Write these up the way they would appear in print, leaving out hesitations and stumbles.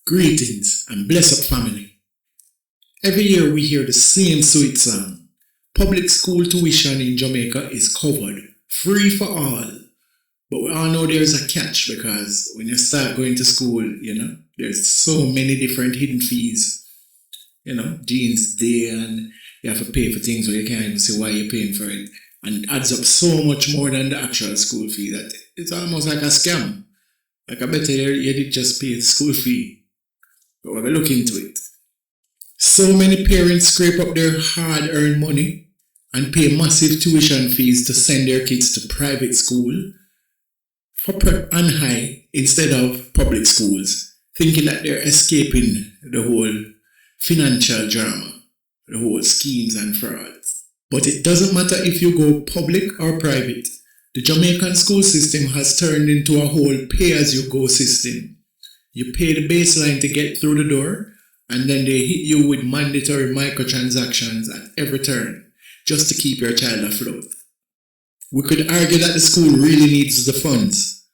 Greetings and bless up family. Every year we hear the same sweet song. Public school tuition in Jamaica is covered, free for all. But we all know there's a catch because when you start going to school, there's so many different hidden fees. Jeans day and you have to pay for things where you can't even see why you're paying for it. And it adds up so much more than the actual school fee that it's almost like a scam. Like I bet you did just pay the school fee. But we're going to look into it. So many parents scrape up their hard-earned money and pay massive tuition fees to send their kids to private school for prep and high instead of public schools, thinking that they're escaping the whole financial drama, the whole schemes and frauds. But it doesn't matter if you go public or private. The Jamaican school system has turned into a whole pay-as-you-go system. You pay the baseline to get through the door, and then they hit you with mandatory microtransactions at every turn, just to keep your child afloat. We could argue that the school really needs the funds,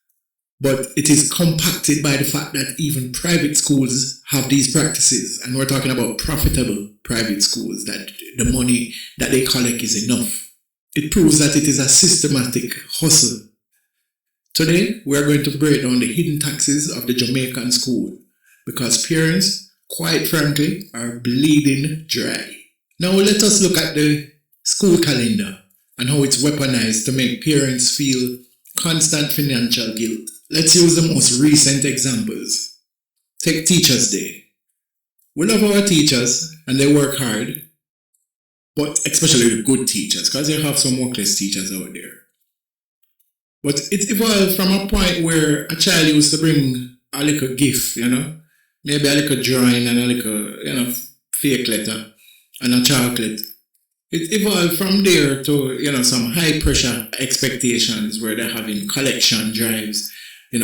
but it is compacted by the fact that even private schools have these practices, and we're talking about profitable private schools, that the money that they collect is enough. It proves that it is a systematic hustle. Today, we are going to break down the hidden taxes of the Jamaican school because parents, quite frankly, are bleeding dry. Now let us look at the school calendar and how it's weaponized to make parents feel constant financial guilt. Let's use the most recent examples. Take Teachers' Day. We love our teachers and they work hard, but especially the good teachers because you have some workless teachers out there. But it evolved from a point where a child used to bring a little gift, maybe a little drawing and a little, fake letter and a chocolate. It evolved from there to, some high pressure expectations where they're having collection drives,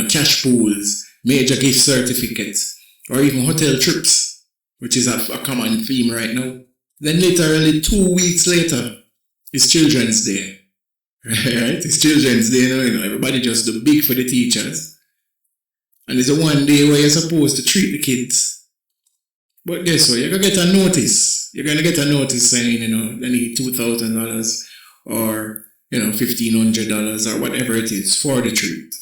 cash pools, major gift certificates, or even hotel trips, which is a common theme right now. Then literally 2 weeks later, it's Children's Day. Right? It's Children's Day, everybody just do big for the teachers. And it's the one day where you're supposed to treat the kids. But guess what? You're going to get a notice. You're going to get a notice saying, they need $2,000 or, $1,500 or whatever it is for the treat.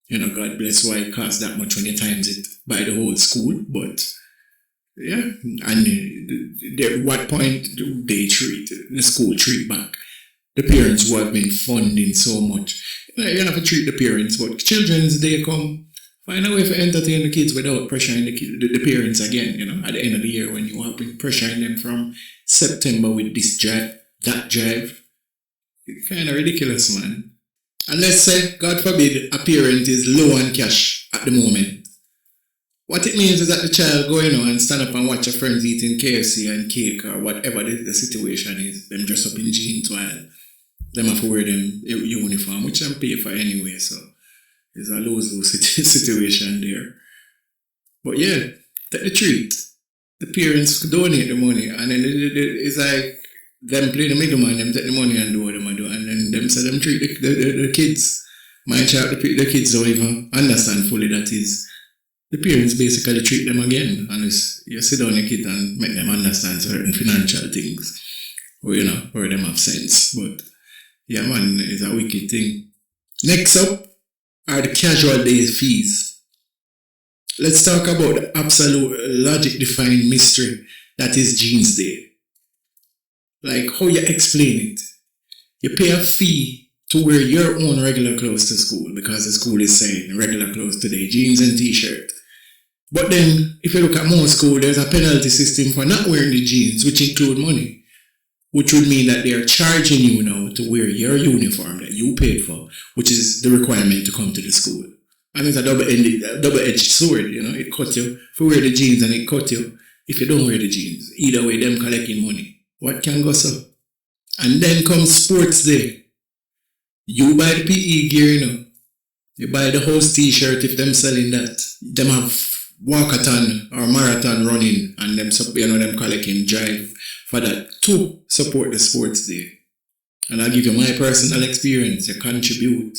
God bless why it costs that much when you times it by the whole school. But, yeah. And at what point do they treat, the school treat back the parents who have been funding so much? You don't have to treat the parents, but Children's Day come, find a way to entertain the kids without pressuring the parents again, at the end of the year when you have been pressuring them from September with this drive, that drive. It's kind of ridiculous, man. And let's say, God forbid, a parent is low on cash at the moment. What it means is that the child go, and stand up and watch your friends eating KFC and cake or whatever the situation is, them dress up in jeans while them have to wear them uniform, which I'm paying for anyway, so it's a lose-lose situation there. But yeah, take the treat. The parents donate the money, and then it's like them play the middleman, them take the money and do what them do, and then them say them treat the kids. My child, the kids don't even understand fully that is the parents basically treat them again, and you sit down your kid and make them understand certain financial things, where them have sense, but yeah, man, it's a wicked thing. Next up are the casual day fees. Let's talk about the absolute logic-defying mystery that is Jeans Day. Like how you explain it. You pay a fee to wear your own regular clothes to school because the school is saying regular clothes today, jeans and t-shirt. But then, if you look at most schools, there's a penalty system for not wearing the jeans, which include money. Which would mean that they are charging you now to wear your uniform that you paid for, which is the requirement to come to the school. And it's a double-edged sword, it cut you if you wear the jeans and it cut you if you don't wear the jeans. Either way, them collecting money. What can go so? And then comes Sports Day. You buy the PE gear, You buy the house t-shirt if them selling that. Them have walkathon or marathon running and them collecting drive for that to support the Sports Day. And I'll give you my personal experience. You contribute.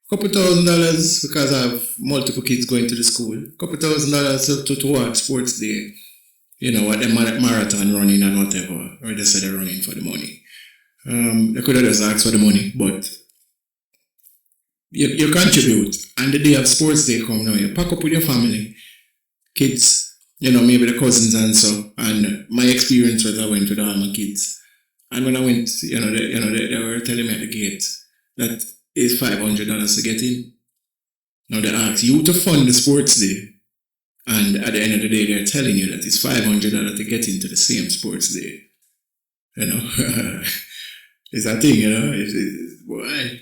Couple $1,000 because I have multiple kids going to the school. Couple $1,000 to watch sports day. You know what, the marathon running and whatever. Or they say they're running for the money. They could have just asked for the money, but you contribute. And the day of sports day come now, you pack up with your family, kids, you know, maybe the cousins and so. And my experience was I went with all my kids. And when I went, they were telling me at the gate that it's $500 to get in. Now they ask you to fund the sports day. And at the end of the day, they're telling you that it's $500 to get into the same sports day. You know, it's a thing, you know. Why?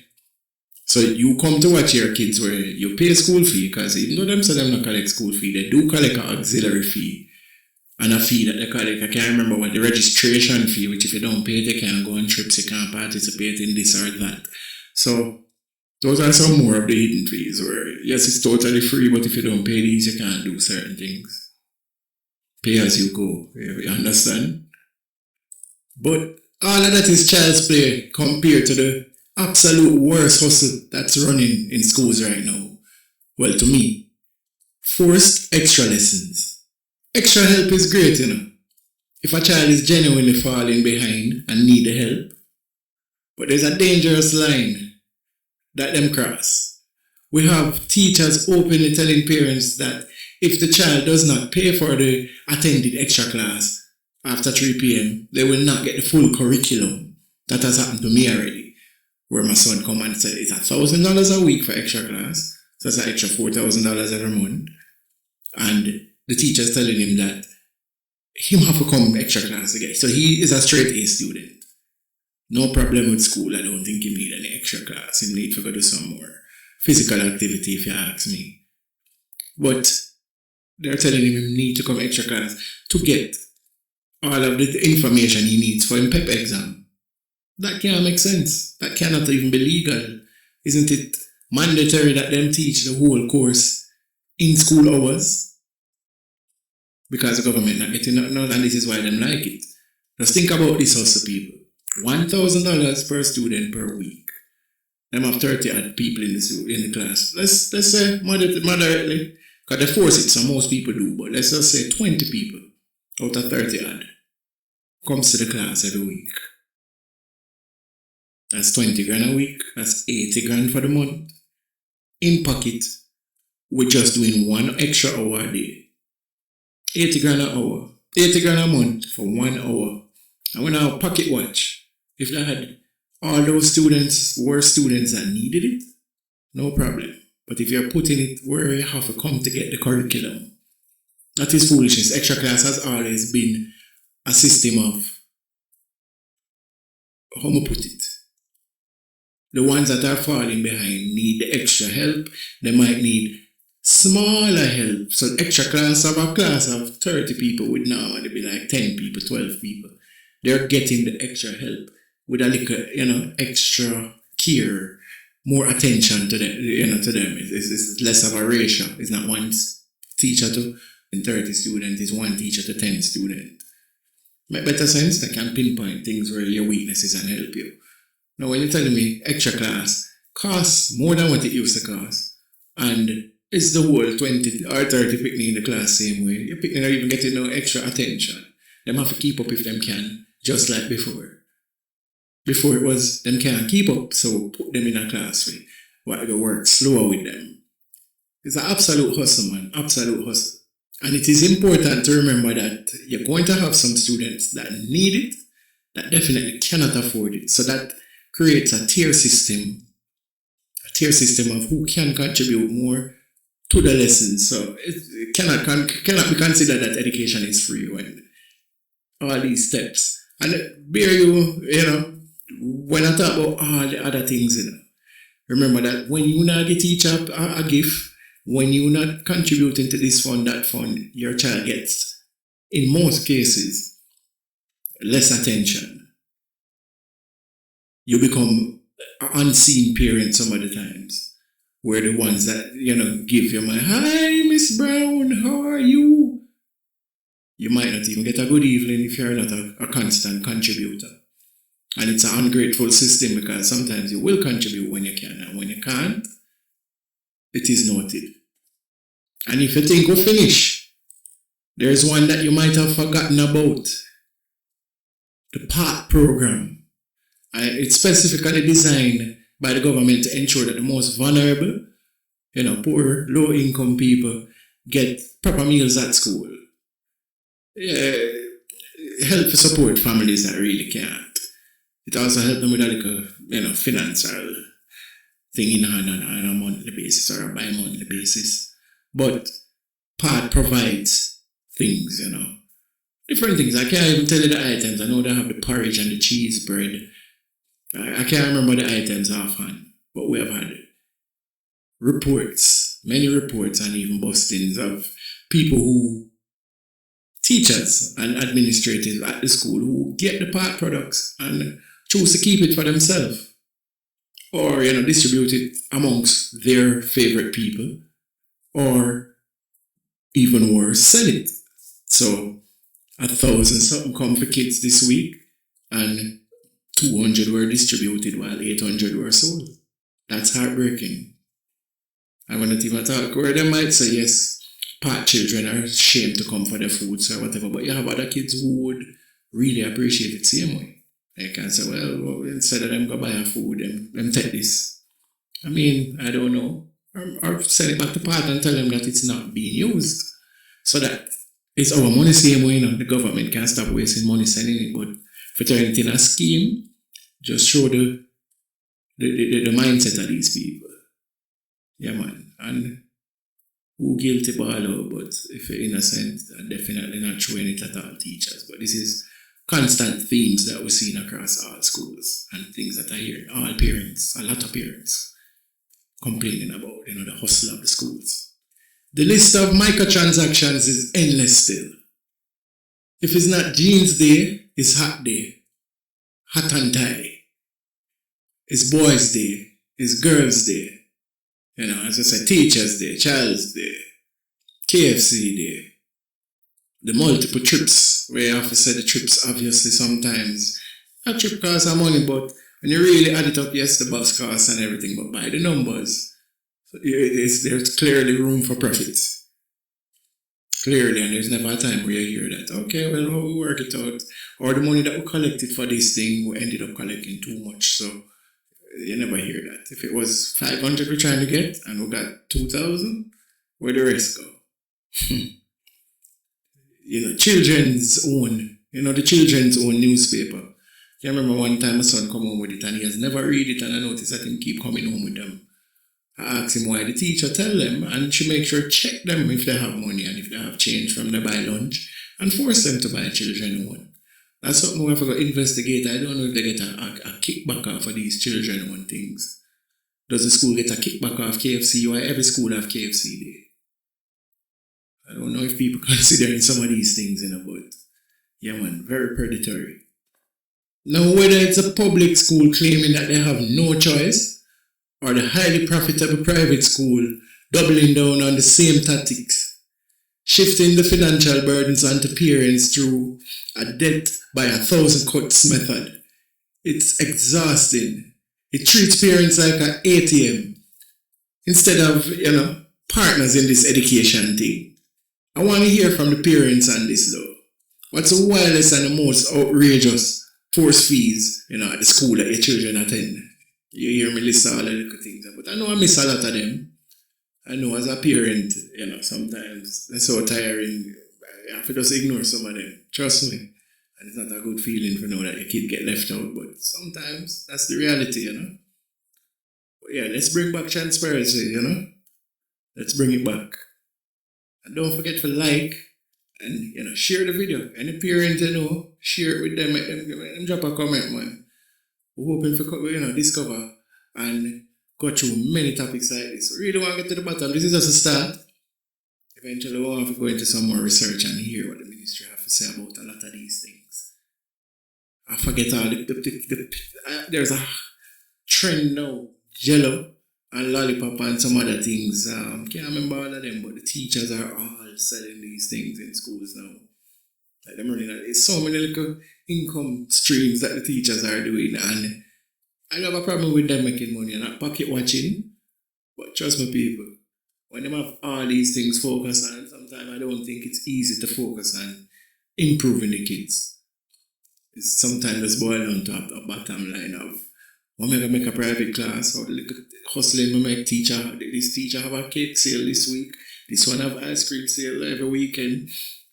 So you come to watch your kids where you pay school fee, because even though them say them not collect school fee, they do collect an auxiliary fee and a fee that they collect. I can't remember what the registration fee, which if you don't pay it, you can't go on trips, you can't participate in this or that. So those are some more of the hidden fees where, yes, it's totally free, but if you don't pay these, you can't do certain things. Pay as you go, you understand? But all of that is child's play compared to the absolute worst hustle that's running in schools right now. Well, to me, forced extra lessons. Extra help is great, you know. If a child is genuinely falling behind and need the help, but there's a dangerous line that them cross. We have teachers openly telling parents that if the child does not pay for the attended extra class after 3 p.m., they will not get the full curriculum. That has happened to me already, where my son come and said it's $1,000 a week for extra class, so it's an extra $4,000 every month. And the teacher's telling him that him have to come extra class again. So he is a straight A student. No problem with school. I don't think he need any extra class. He need to go do some more physical activity, if you ask me. But they're telling him he need to come extra class to get all of the information he needs for his PEP exam. That can't make sense. That cannot even be legal. Isn't it mandatory that them teach the whole course in school hours? Because the government not getting nothing out, and this is why them like it. Just think about this hustle, people. $1,000 per student per week. Them have 30 odd people in the class. Let's say moderately, because they force it, so most people do, but let's just say 20 people out of 30 odd comes to the class every week. That's 20 grand a week. That's 80 grand for the month. In pocket, we're just doing 1 extra hour a day. 80 grand an hour. 80 grand a month for 1 hour. And when I pocket watch, if they had all those students were students that needed it, no problem. But if you're putting it where you have to come to get the curriculum, that is foolishness. Extra class has always been a system of, how do I put it? The ones that are falling behind need the extra help. They might need smaller help. So extra class of a class of 30 people would normally be like 10 people, 12 people. They're getting the extra help with a little, extra care, more attention to them, to them. It's less of a ratio. It's not one teacher to 30 students, it's 1 teacher to 10 students. Make better sense? They can pinpoint things where your weaknesses and help you. Now, when you're telling me extra class costs more than what it used to cost, and it's the whole 20 or 30 picnic in the class same way, you're picking or even getting no extra attention. Them have to keep up if them can, just like before. Before it was, them can't keep up, so put them in a class with what they work slower with them. It's an absolute hustle, man. Absolute hustle. And it is important to remember that you're going to have some students that need it, that definitely cannot afford it. So that creates a tier system of who can contribute more to the lessons. So it cannot be considered that education is free when all these steps. And bear when I talk about all the other things, remember that when you not the teacher a gift, when you not contributing to this fund, that fund, your child gets, in most cases, less attention. You become an unseen parent some of the times. We're the ones that, give you my, hi, Miss Brown, how are you? You might not even get a good evening if you're not a constant contributor. And it's an ungrateful system because sometimes you will contribute when you can, and when you can't, it is noted. And if you think we're finished, there's one that you might have forgotten about. The PART program. It's specifically designed by the government to ensure that the most vulnerable, poor, low-income people get proper meals at school. Help to support families that really can't. It also helps them with a little, financial thing in hand on a monthly basis or a bi-monthly basis. But PART provides things, different things. I can't even tell you the items. I know they have the porridge and the cheese bread. I can't remember the items offhand, but we have had reports, many reports, and even bustings of people who, teachers and administrators at the school, who get the PART products and choose to keep it for themselves, or distribute it amongst their favorite people, or even worse, sell it. So 1,000 something come for kids this week, and 200 were distributed while 800 were sold. That's heartbreaking. I will not even talk where they might say, yes, PART children are ashamed to come for their foods or whatever, but you have other kids who would really appreciate it the same way. They can say, well, instead of them go buy a food, them take this. I mean, I don't know. Or send it back to PART and tell them that it's not being used. So that it's our money same way, the government can't stop wasting money sending it, but for turning it in a scheme, just show the mindset of these people. Yeah, man. And who guilty by law, but if you're innocent, I'm definitely not showing it at all teachers. But this is constant themes that we're seeing across all schools and things that I hear all parents, a lot of parents, complaining about, the hustle of the schools. The list of microtransactions is endless still. If it's not jeans day, it's hat day. Hat and tie. It's boys day. It's girls day. As I said, teachers day, child's day, KFC day. The multiple trips, where you have to say the trips, obviously sometimes a trip costs some money, but when you really add it up, yes, the bus costs and everything, but by the numbers, there's clearly room for profit. Clearly, and there's never a time where you hear that, okay, well, how we work it out, or the money that we collected for this thing, we ended up collecting too much, so you never hear that. If it was 500 we're trying to get, and we got 2,000, where the rest go? Children's own, the children's own newspaper. I remember one time my son come home with it and he has never read it, and I noticed that him keep coming home with them. I asked him why. The teacher tell them, and she make sure check them if they have money and if they have change from their buy lunch, and force them to buy children one. That's something we have to investigate. I don't know if they get a kickback off of these children one things. Does the school get a kickback off KFC, or every school have KFC day? I don't know if people considering some of these things, but yeah, man, very predatory. Now, whether it's a public school claiming that they have no choice, or the highly profitable private school doubling down on the same tactics, shifting the financial burdens onto parents through a debt by 1,000 cuts method, it's exhausting. It treats parents like an ATM instead of, partners in this education thing. I want to hear from the parents on this though. What's the wildest and the most outrageous force fees, at the school that your children attend? You hear me list all the little things, but I know I miss a lot of them. I know as a parent, sometimes they're so tiring. I have to just ignore some of them. Trust me. And it's not a good feeling to know that your kid get left out, but sometimes that's the reality, But yeah, let's bring back transparency, Let's bring it back. And don't forget to like and share the video. Any parent share it with them, make them drop a comment, man. We're hoping for discover and go through many topics like this. We really want to get to the bottom. This is just a start. Eventually we'll have to go into some more research and hear what the ministry have to say about a lot of these things. I forget all there's a trend now, Jello and Lollipop and some other things. Can't remember all of them, but the teachers are all selling these things in schools now. Like them running out. It's so many little income streams that the teachers are doing, and I have a problem with them making money and not pocket watching. But trust me, people, When them have all these things focused on, sometimes I don't think it's easy to focus on improving the kids. It's sometimes just boil down to a bottom line of I'm gonna make a private class or look at hustling my make teacher. This teacher have a cake sale this week. This one have ice cream sale every weekend.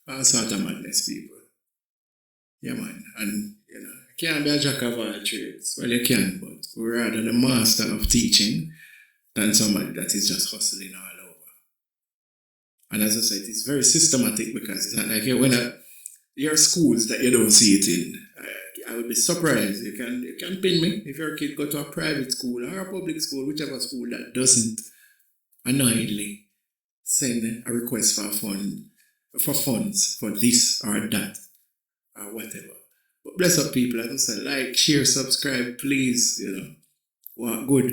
All sort of madness, people. Yeah, man. And you can't be a jack of all trades. Well, you can, but we're rather the master of teaching than somebody that is just hustling all over. And as I said, it's very systematic because it's not like there are schools that you don't see it in. I would be surprised. You can pin me if your kid go to a private school or a public school, whichever school that doesn't annoyingly send a request for funds for this or that or whatever. But bless up people, as I said, like, share, subscribe, please. What good.